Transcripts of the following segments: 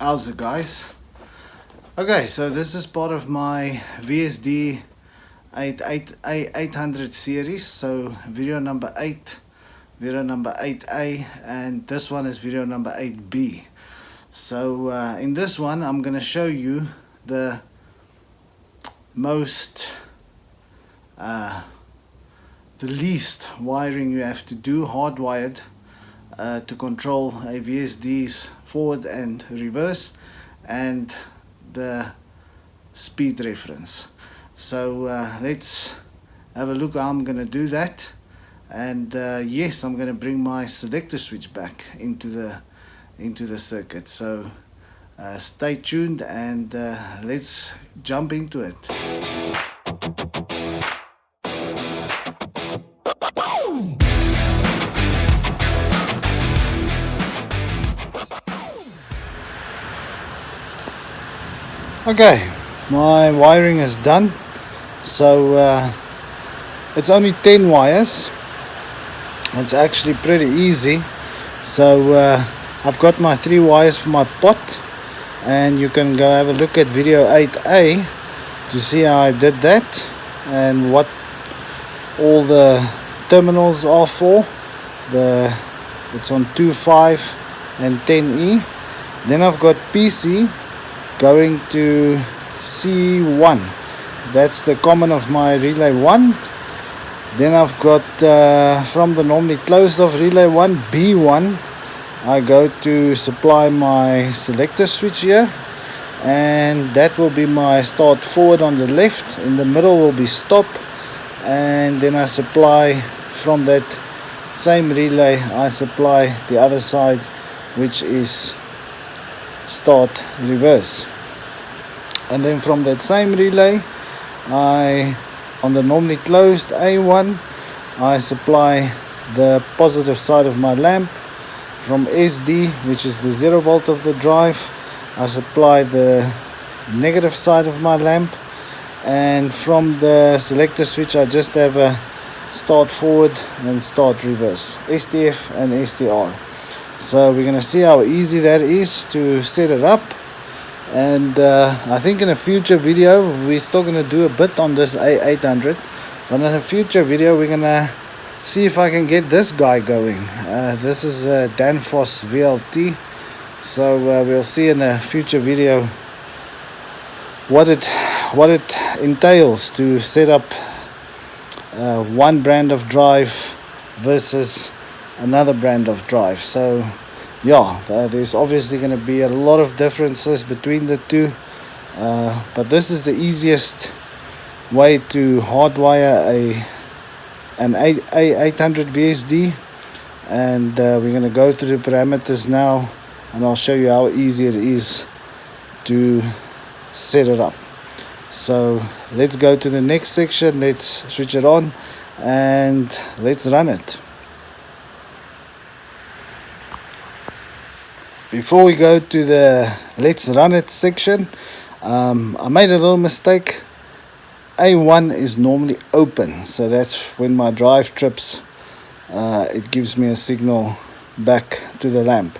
How's it, guys? Okay, so this is part of my VSD 800 series. So video number 8, video number 8A, and this one is video number 8B. So in this one I'm going to show you the least wiring you have to do hardwired to control a VSD's forward and reverse and the speed reference. So let's have a look how I'm going to do that. And yes, I'm going to bring my selector switch back into the circuit. So stay tuned and let's jump into it. Okay, my wiring is done. So it's only 10 wires. It's actually pretty easy. So I've got my 3 wires for my pot, and you can go have a look at video 8A to see how I did that and what all the terminals are for. It's on 2.5 and 10E. Then I've got PC going to C1. That's the common of my relay 1. Then I've got from the normally closed off relay 1, B1, I go to supply my selector switch here, and that will be my start forward on the left. In the middle will be stop, and then I supply from that same relay, I supply the other side, which is start reverse. And then from that same relay, on the normally closed A1, I supply the positive side of my lamp. From SD, which is the 0 volt of the drive, I supply the negative side of my lamp. And from the selector switch, I just have a start forward and start reverse, STF and STR. So we're going to see how easy that is to set it up. And I think in a future video we're still going to do a bit on this A800, but in a future video we're going to see if I can get this guy going. This is a Danfoss VLT, so we'll see in a future video what it entails to set up one brand of drive versus another brand of drive. So yeah, there's obviously going to be a lot of differences between the two, but this is the easiest way to hardwire an A800 VSD, and we're going to go through the parameters now, and I'll show you how easy it is to set it up. So let's go to the next section, let's switch it on and let's run it. Before we go to the let's run it section, I made a little mistake. A1 is normally open, so that's when my drive trips, it gives me a signal back to the lamp.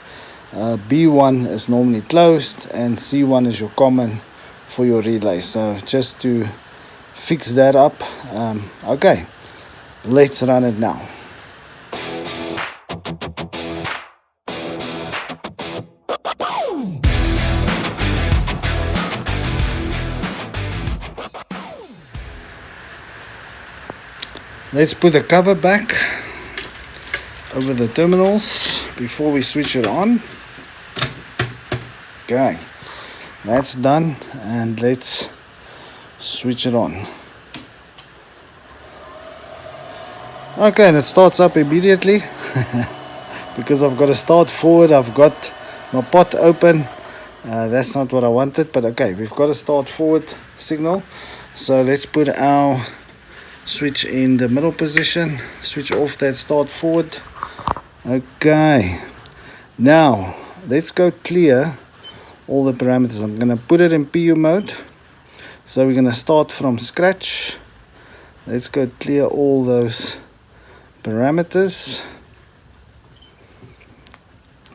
B1 is normally closed, and C1 is your common for your relay. So just to fix that up, okay, let's run it now. Let's put the cover back over the terminals before we switch it on. Okay, that's done, and let's switch it on. Okay, and it starts up immediately because I've got to start forward. I've got my pot open. That's not what I wanted, but okay, we've got a start forward signal. So let's put our switch in the middle position, switch off that start forward. Okay, now let's go clear all the parameters. I'm going to put it in PU mode, so we're going to start from scratch. Let's go clear all those parameters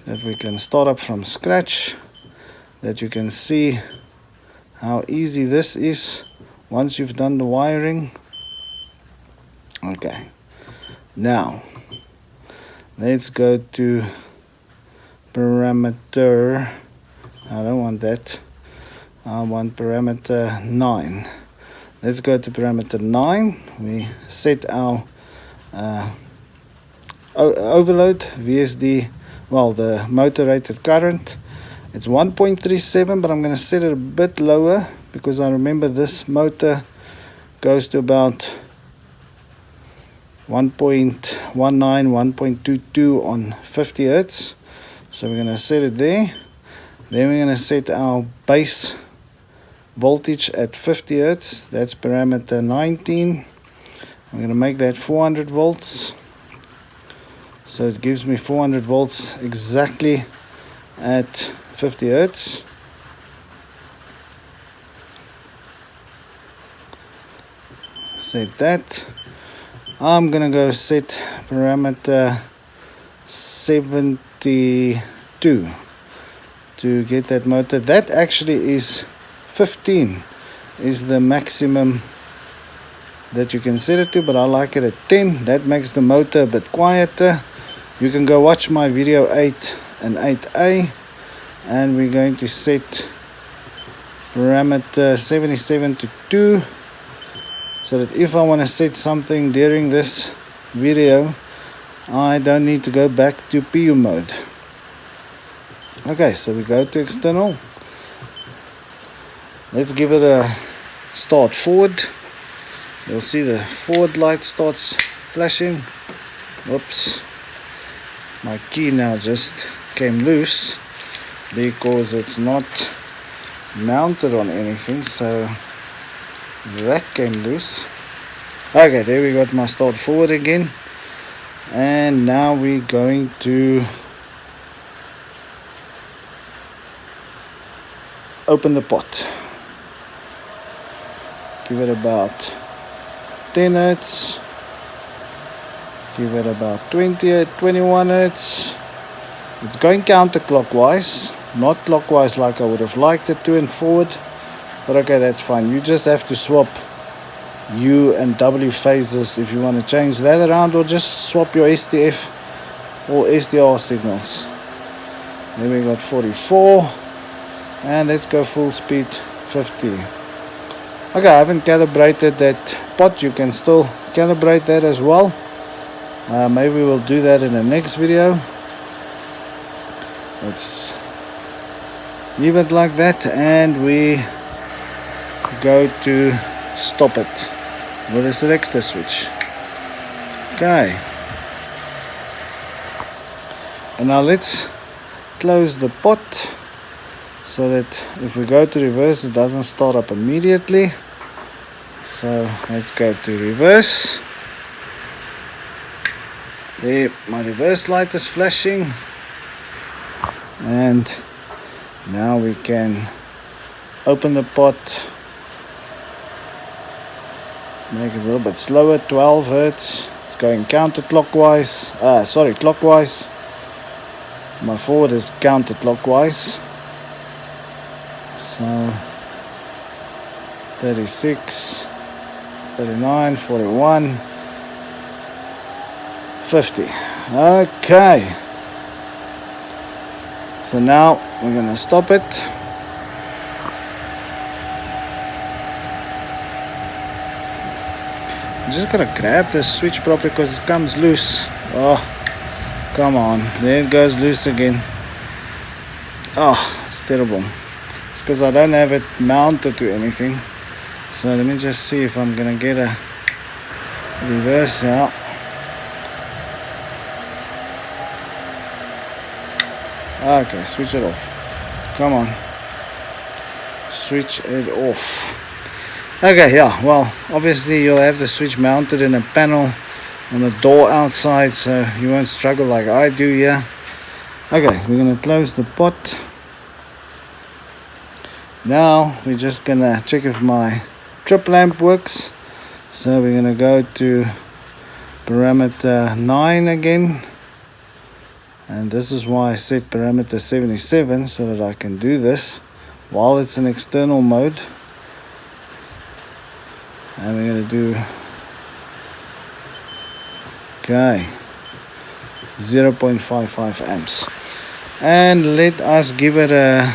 that we can start up from scratch. that you can see how easy this is once you've done the wiring. Okay, now let's go to parameter. I don't want that. I want parameter 9. Let's go to parameter 9. We set our overload VSD, well, the motor rated current. It's 1.37, but I'm going to set it a bit lower because I remember this motor goes to about 1.19, 1.22 on 50 hertz. So we're going to set it there. Then we're going to set our base voltage at 50 hertz. That's parameter 19. I'm going to make that 400 volts. So it gives me 400 volts exactly at 50 hertz. Set that. I'm gonna go set parameter 72 to get that motor. That actually is 15 is the maximum that you can set it to, but I like it at 10. That makes the motor a bit quieter. You can go watch my video 8 and 8A, and we're going to set parameter 77 to 2, so that if I want to set something during this video, I don't need to go back to PU mode. Okay, so we go to external. Let's give it a start forward. You'll see the forward light starts flashing. Whoops. My key now just came loose because it's not mounted on anything, so that came loose. Okay, there we got my start forward again, and now we're going to open the pot. Give it about 10 hertz. Give it about 21 hertz. It's going counterclockwise, not clockwise like I would have liked it to and forward, but okay, that's fine. You just have to swap U and W phases if you want to change that around, or just swap your STF or SDR signals. Then we got 44, and let's go full speed 50. Okay, I haven't calibrated that pot. You can still calibrate that as well. Maybe we'll do that in the next video. Let's leave it like that, and we go to stop it with a selector switch. Okay, and now let's close the pot so that if we go to reverse, it doesn't start up immediately. So let's go to reverse. There, my reverse light is flashing, and now we can open the pot, make it a little bit slower, 12 hertz. It's going counterclockwise, clockwise. My forward is counterclockwise, so 36, 39, 41, 50. Okay, so now we're going to stop it. I'm just going to grab this switch properly because it comes loose. Oh, come on, there it goes loose again. Oh, it's terrible. It's because I don't have it mounted to anything. So let me just see if I'm going to get a reverse out. Okay, switch it off. Come on. Switch it off. Okay, yeah, well, obviously you'll have the switch mounted in a panel on the door outside, so you won't struggle like I do here. Okay, we're going to close the pot. Now we're just going to check if my trip lamp works. So we're going to go to parameter 9 again. And this is why I set parameter 77, so that I can do this. while it's in external mode, and we're going to do 0.55 amps, and let us give it a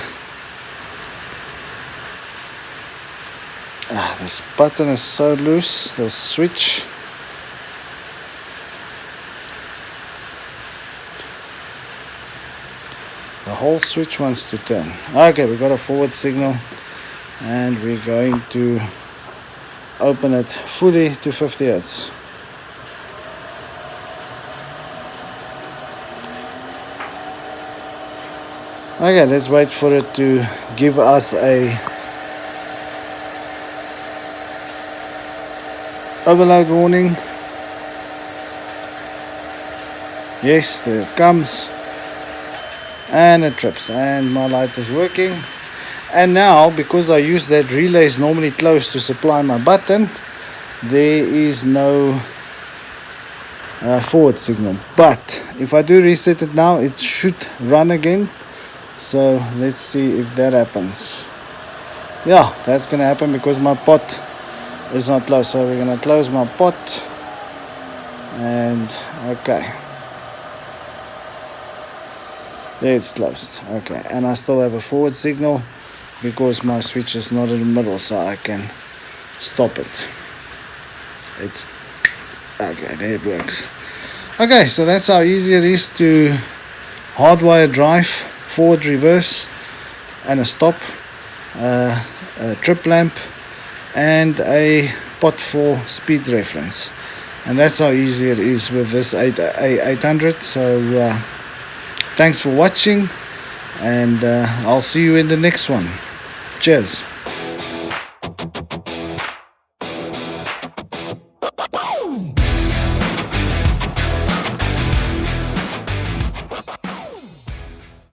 this button is so loose, the switch. The whole switch wants to turn. Okay, we got a forward signal, and we're going to open it fully to 50 Hertz. Okay, let's wait for it to give us a overload warning. Yes, there it comes, and it trips, and my light is working. And now, because I use that relay is normally closed to supply my button, there is no forward signal. But if I do reset it now, it should run again. So let's see if that happens. Yeah, that's gonna happen because my pot is not closed. So we're gonna close my pot, and okay, there it's closed. Okay, and I still have a forward signal because my switch is not in the middle, so I can stop it. It's okay, there it works. Okay, so that's how easy it is to hardwire drive, forward, reverse, and a stop, a trip lamp, and a pot for speed reference. And that's how easy it is with this A800. So thanks for watching, and I'll see you in the next one. Cheers.